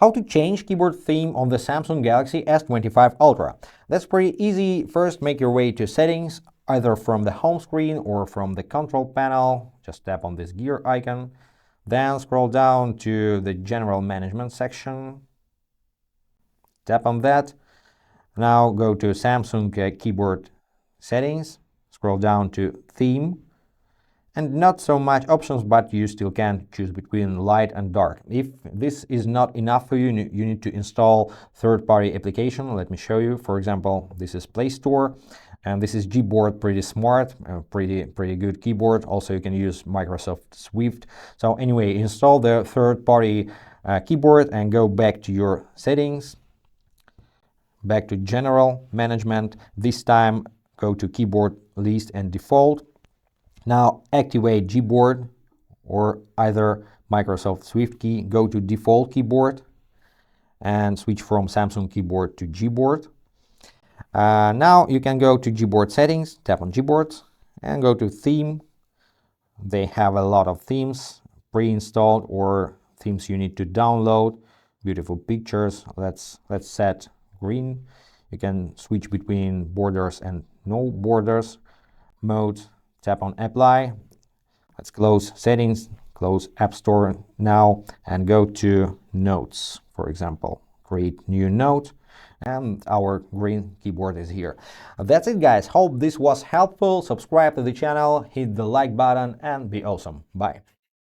How to change keyboard theme on the Samsung Galaxy S25 Ultra. That's pretty easy. First, make your way to settings, either from the home screen or from the control panel. Just tap on this gear icon. Then scroll down to the general management section. Tap on that. Now go to Samsung keyboard settings. Scroll down to theme. And not so much options, but you still can choose between light and dark. If this is not enough for you, you need to install third-party application. Let me show you. For example, this is Play Store, and this is Gboard, pretty smart, pretty good keyboard. Also, you can use Microsoft Swift. So anyway, install the third-party keyboard and go back to your settings, back to general management. This time, go to keyboard list and default. Now activate Gboard or either Microsoft Swift key, go to default keyboard and switch from Samsung keyboard to Gboard. Now you can go to Gboard settings, tap on Gboard and go to theme. They have a lot of themes pre-installed or themes you need to download. Beautiful pictures. Let's set green. You can switch between borders and no borders mode. Tap on apply. Let's close settings, close App Store now and go to notes. For example, create new note and our green keyboard is here. That's it, guys. Hope this was helpful. Subscribe to the channel, hit the like button and be awesome. Bye.